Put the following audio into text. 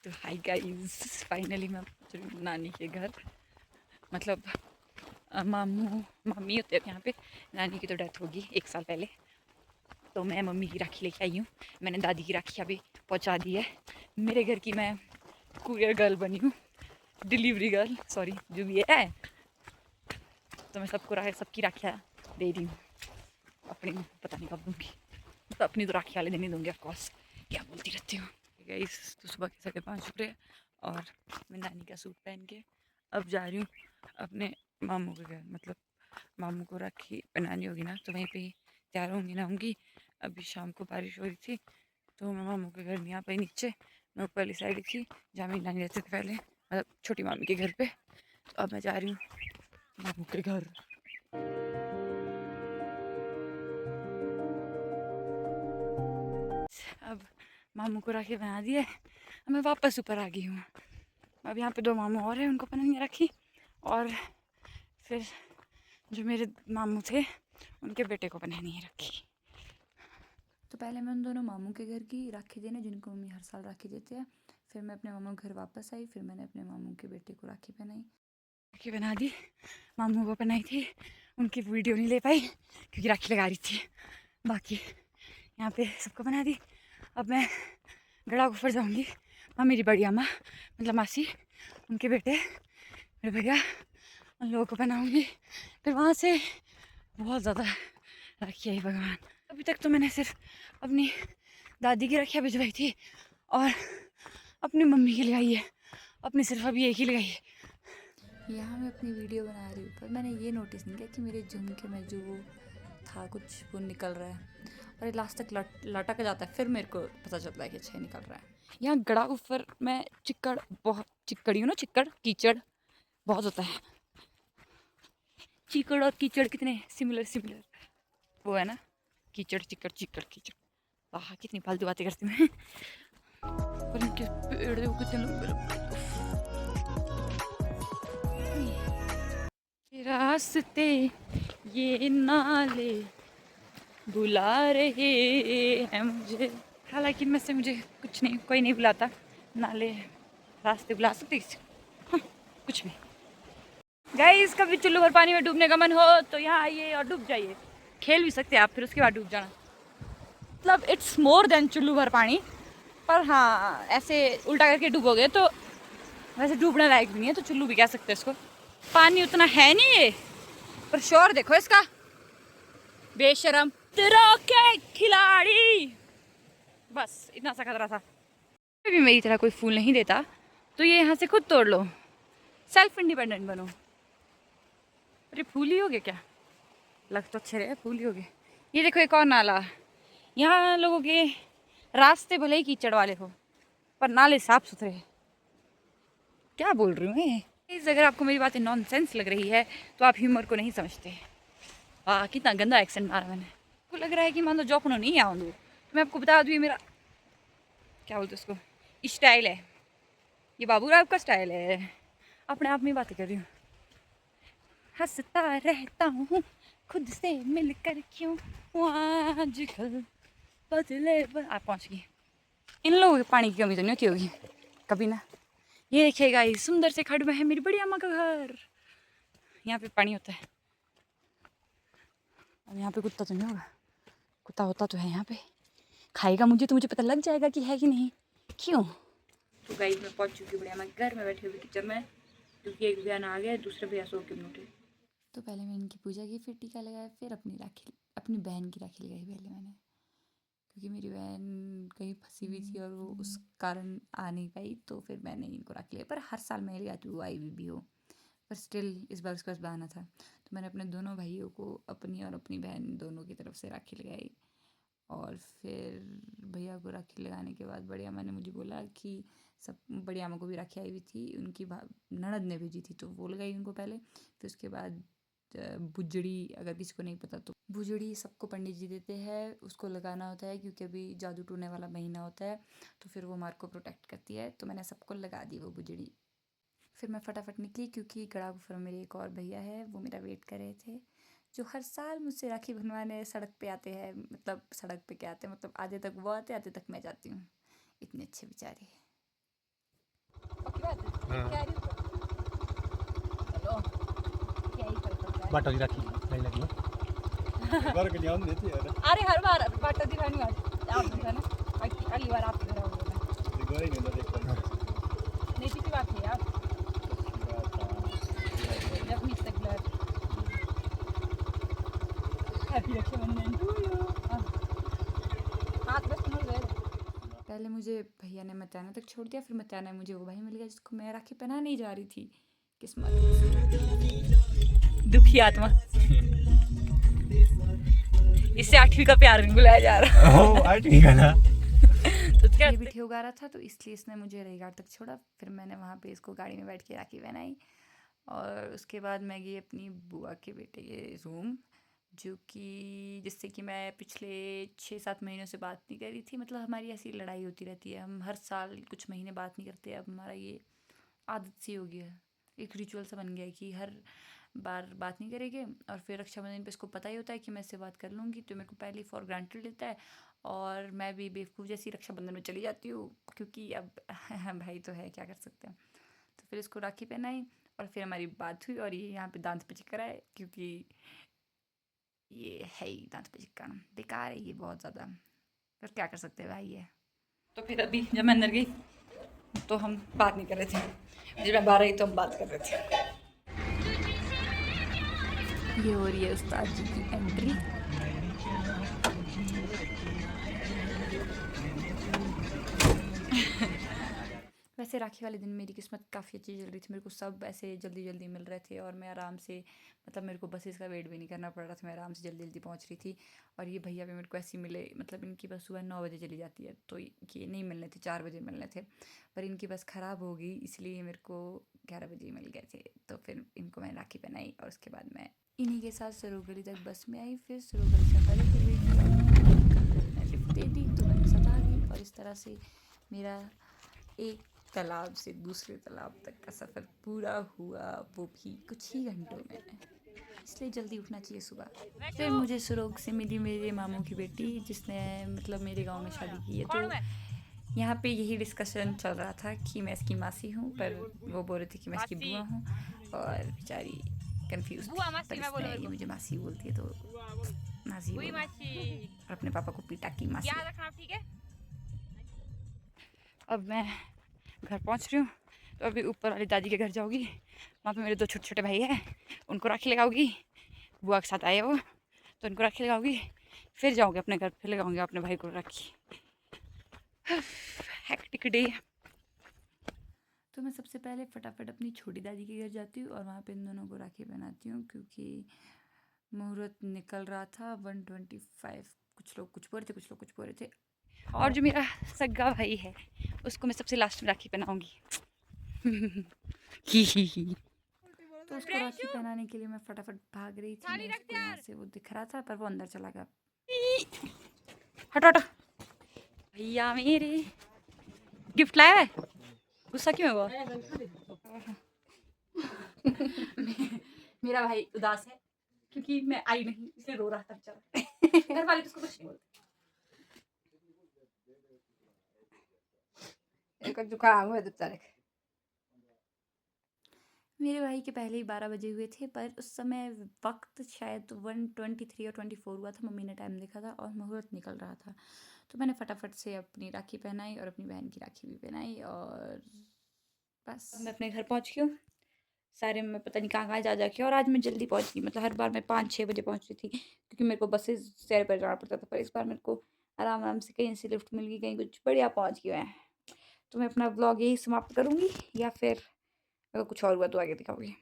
तो hi guys, finally मैं पहुंच रही हूँ नानी के घर। मतलब मामू मम्मी होते हैं यहाँ पे। नानी की तो डेथ होगी 1 साल पहले, तो मैं मम्मी की राखी लेके आई हूँ। मैंने दादी की राखी अभी पहुँचा दी है। मेरे घर की मैं कुरियर गर्ल बनी हूँ, डिलीवरी गर्ल, सॉरी जो भी है। तो मैं सबकी राखियाँ दे रही हूँ। अपनी पता नहीं कब दूँगी, तो अपनी तो राखी वाले दिन ही दूँगी ऑफकोर्स। क्या बोलती रहती हूँ गाइस। तो सुबह के 5:30 हो रहे हैं और मैं नानी का सूट पहन के अब जा रही हूँ अपने मामू के घर। मतलब मामू को राखी पहनानी होगी ना, तो वहीं पे ही तैयार होंगी ना होंगी। अभी शाम को बारिश हो रही थी, तो मैं मामू के घर यहाँ पे नीचे, मैं ऊपर वाली साइड थी जहाँ मेरी नानी रहते थे पहले, मतलब छोटी मामी के घर पे। तो अब मैं जा रही हूँ मामू के घर। अब मामू को राखी बना दी है, मैं वापस ऊपर आ गई हूँ। अब यहाँ पे 2 मामू और हैं, उनको पहनानी राखी। और फिर जो मेरे मामू थे उनके बेटे को पहनानी है राखी। तो पहले मैं उन दोनों मामू के घर की राखी देने, जिनको मम्मी हर साल राखी देते हैं। फिर मैं अपने मामू घर वापस आई, फिर मैंने अपने मामू के बेटे को राखी पहनाई। राखी बना दी, मामू को पहनाई थी। उनकी वीडियो नहीं ले पाई क्योंकि राखी लगा रही थी। बाकी यहाँ पे सबको बना दी। अब मैं गड़ा गुफर जाऊँगी, वहाँ मेरी बड़ी अम्मा मतलब मासी, उनके बेटे, मेरे भैया, उन लोगों को पहनाऊँगी। फिर वहाँ से बहुत ज़्यादा राखी आई भगवान। अभी तक तो मैंने सिर्फ अपनी दादी की राखियाँ भिजवाई थी और अपनी मम्मी की लगाई है, अपनी सिर्फ अभी एक ही लगाई है। यहाँ मैं अपनी वीडियो बना रही हूँ, पर मैंने ये नोटिस नहीं किया कि मेरे झुमके में जो वो था कुछ वो निकल रहा है, और ये लास्ट तक लटक जाता है। फिर मेरे को पता चलता है कि अच्छा निकल रहा है। यहाँ गड़ा ऊपर में चिक्कड़, बहुत चिक्कड़ी हूँ ना, चिक्कड़ कीचड़ बहुत होता है। चिक्कड़ और कीचड़ कितने सिमिलर वो है ना, कीचड़ चिक्कड़ चिक्कड़ कीचड़। वाह कितनी फालतू बातें करती मैं। पर इनके पेड़ देखो कितने लंबे लंबे। रास्ते ये नाले बुला रहे हैं मुझे। हालांकि इनमें से मुझे कुछ नहीं, कोई नहीं बुलाता। नाले रास्ते बुला सकते कुछ भी। गाइस, कभी चुल्लू भर पानी में डूबने का मन हो तो यहाँ आइए और डूब जाइए। खेल भी सकते हैं आप, फिर उसके बाद डूब जाना। मतलब इट्स मोर देन चुल्लू भर पानी, पर हाँ ऐसे उल्टा करके डूबोगे तो वैसे डूबने लायक भी नहीं है, तो चुल्लू भी कह सकते हैं इसको। पानी उतना है नहीं ये, पर शोर देखो इसका, बेशरम तेरा क्या खिलाड़ी। बस इतना सा खतरा था। भी मेरी तरह कोई फूल नहीं देता तो ये यहाँ से खुद तोड़ लो, सेल्फ इंडिपेंडेंट बनो। अरे फूल ही हो गए क्या, लग तो अच्छे रहे, फूल ही हो गए। ये देखो एक और नाला। यहाँ लोगों के रास्ते भले ही कीचड़ वाले हो, पर नाले साफ सुथरे। क्या बोल रही हूँ मैं। अगर आपको मेरी बातें नॉनसेंस लग रही है तो आप ह्यूमर को नहीं समझते। वाह कितना गंदा एक्सेंट मारा मैंने। आपको लग रहा है कि मान लो जोपनो नहीं आऊँ, तो मैं आपको बता दूँ ये मेरा क्या बोलते उसको स्टाइल है, ये बाबूराव का स्टाइल है। अपने आप में बातें कर रही हूँ। हंसता रहता हूँ खुद से मिलकर क्यों आजकल बदले आप पहुँच गई। इन लोगों के पानी की कमी तो नहीं होती होगी कभी ना। ये देखिएगा, ये सुंदर से खड़ में है मेरी बड़ी अम्मा का घर। यहाँ पे पानी होता है। अब यहाँ पे कुत्ता तो नहीं होगा, कुत्ता होता तो है यहाँ पे, खाएगा मुझे तो मुझे पता लग जाएगा कि है कि नहीं। क्यों। तो गाइस मैं पहुँच चुकी हूँ बड़ी अम्मा के घर में, बैठी हुई किचन में, क्योंकि एक भैया ना आ गया, दूसरे भैया सो के उठे। तो पहले मैंने इनकी पूजा की, फिर टीका लगाया, फिर अपनी बहन की राखी लगाई पहले मैंने, क्योंकि मेरी बहन कहीं फंसी हुई थी और वो उस कारण आ नहीं पाई, तो फिर मैंने इनको राखी लगाई। पर हर साल मैं ले आती हूँ, आई भी हो, पर स्टिल इस बार उसके पास बहाना था, तो मैंने अपने दोनों भाइयों को, अपनी और अपनी बहन दोनों की तरफ से राखी लगाई। और फिर भैया को राखी लगाने के बाद बड़ी अम्मा ने मुझे बोला कि सब, बड़ी अम्मा को भी राखी आई हुई थी, उनकी ननद ने भेजी थी, तो वो लगाई उनको पहले। फिर उसके बाद बुजड़ी, अगर किसी को नहीं पता तो बुजड़ी सबको पंडित जी देते हैं, उसको लगाना होता है क्योंकि अभी जादू टूने वाला महीना होता है, तो फिर वो हमारे को प्रोटेक्ट करती है। तो मैंने सबको लगा दी वो बुजड़ी। फिर मैं फटाफट निकली क्योंकि गड़ागुफर मेरे एक और भैया है, वो मेरा वेट कर रहे थे, जो हर साल मुझसे राखी बनवाने सड़क पे आते हैं। मतलब सड़क पे क्या आते हैं, मतलब आधे तक वो आते, आधे तक मैं जाती हूँ। इतने अच्छे बेचारे। हाँ। कह रही हूँ चलो क्या ही फर्क पड़ता है। बाटो की राखी लाइन लगी बार के ध्यान देती है अरे हर बार बाटो दी रहनी आप जो है ना अगली बार आपके घर आऊंगा मैं। एक बार ही नहीं देख नहीं पिछली बार थे आप जब मिस तक ब्लर हैप्पी रक्षाबंधन टू यू। हाथ बस मुड़ गए। पहले मुझे भैया ने मताना तक छोड़ दिया, फिर मताना है मुझे वो भाई मिल गया जिसको मैं राखी पहना नहीं जा रही थी। किस्मत दुखी आत्मा। इससे 8वीं का प्यार नहीं बुलाया जा रहा। ओ 8वीं का ना तो क्या ये भी ठेगा रहा था, तो इसलिए इसने मुझे रईघाट तक छोड़ा। फिर मैंने वहाँ पे इसको गाड़ी में बैठ के राखी पहनाई और उसके बाद मैं गई अपनी बुआ के बेटे के रूम, जो कि जिससे कि मैं पिछले 6-7 महीनों से बात नहीं करी थी। मतलब हमारी ऐसी लड़ाई होती रहती है, हम हर साल कुछ महीने बात नहीं करते। अब हमारा ये आदत सी हो गया है, एक रिचुअल सा बन गया है कि हर बार बात नहीं करेंगे। और फिर रक्षाबंधन पे इसको पता ही होता है कि मैं इससे बात कर लूँगी, तो मेरे को पहले ही फॉर ग्रांटेड लेता है और मैं भी बेवकूफ़ जैसी रक्षाबंधन में चली जाती हूँ, क्योंकि अब भाई तो है, क्या कर सकते हैं। तो फिर इसको राखी पहनाई और फिर हमारी बात हुई और ये यहाँ पे दांत पे चिपका है, क्योंकि ये है ही दांत पे चिपकाना बेकार है ये बहुत ज़्यादा, पर क्या कर सकते हैं भाई है। तो फिर अभी जब मैं अंदर गई तो हम बात नहीं कर रहे थे, जब मैं बाहर आई तो हम बात कर रहे थे। ये हो रही है उस्ताद जी की एंट्री। वैसे राखी वाले दिन मेरी किस्मत काफ़ी अच्छी चल रही थी, मेरे को सब ऐसे जल्दी जल्दी मिल रहे थे और मैं आराम से, मतलब मेरे को बसेस का वेट भी नहीं करना पड़ रहा था, मैं आराम से जल्दी जल्दी पहुंच रही थी। और ये भैया भी मेरे को ऐसे ही मिले, मतलब इनकी बस सुबह 9 बजे चली जाती है, तो ये नहीं मिलने थे, 4 बजे मिलने थे, पर इनकी बस ख़राब हो गई इसलिए मेरे को 11 बजे ही मिल गए थे। तो फिर इनको मैंने राखी पहनाई और उसके बाद मैं इन्हीं के साथ सरोगली तक बस में आई। फिर सरोगली से पहले फिर मैंने लिफ्ट दे दी तो मैं साथ आ गई और इस तरह से मेरा एक तालाब से दूसरे तालाब तक का सफ़र पूरा हुआ, वो भी कुछ ही घंटों में। इसलिए जल्दी उठना चाहिए सुबह। फिर मुझे सुरोग से मिली मेरे मामू की बेटी, जिसने मतलब मेरे गांव में शादी की है। तो यहाँ पे यही डिस्कशन चल रहा था कि मैं इसकी मासी हूँ, पर वो बोल रही थी कि मैं इसकी बुआ हूँ और बेचारी कंफ्यूज थी, पर इसने ये मुझे मासी बोलती है तो मासी बोलो। और अपने पापा को पीटा की मासी। अब मैं घर पहुंच रही हूँ, तो अभी ऊपर वाली दादी के घर जाऊँगी, वहाँ पे मेरे 2 छोटे छोटे भाई हैं, उनको राखी लगाऊंगी। बुआ के साथ आए वो, तो उनको राखी लगाऊंगी, फिर जाऊँगी अपने घर, फिर लगाऊंगी अपने भाई को राखी। Hectic day. तो मैं सबसे पहले फटाफट अपनी छोटी दादी के घर जाती हूँ और वहाँ पे इन दोनों को राखी पहनाती हूँ, क्योंकि मुहूर्त निकल रहा था 125। कुछ लोग कुछ बोल रहे थे, कुछ लोग कुछ बोल रहे थे। और जो मेरा सगा भाई है उसको मैं सबसे लास्ट में राखी पहनाऊंगी। तो उसको राखी पहनाने के लिए मैं फटाफट भाग रही थी, मेरे को यहाँ से वो दिख रहा था पर वो अंदर चला गया। हटो हटो भैया, मेरे गिफ्ट लाया है, गुस्सा क्यों है वो? मेरा भाई उदास है क्योंकि मैं आई नहीं, इसलिए रो रहा था बेचारा। घर वाले तो उसको कुछ नहीं बोलते। एक जुकाम हुआ बेचारे। मेरे भाई के पहले ही 12 बजे हुए थे, पर उस समय वक्त शायद 1:23 और 24 हुआ था, मम्मी ने टाइम देखा था और मुहूर्त निकल रहा था। तो मैंने फटाफट से अपनी राखी पहनाई और अपनी बहन की राखी भी पहनाई और बस मैं अपने घर पहुंच गई हूँ। सारे मैं पता नहीं कहाँ जा के, और आज मैं जल्दी पहुंच गई, मतलब हर बार मैं 5-6 बजे पहुंचती थी क्योंकि मेरे को बसेस से पर जाना पड़ता था, पर इस बार मेरे को आराम आराम से कहीं से लिफ्ट मिल गई, कहीं कुछ बढ़िया पहुंच गए हैं। तो मैं अपना ब्लॉग यही समाप्त करूँगी, या फिर अगर कुछ और हुआ तो आगे दिखाऊँगी।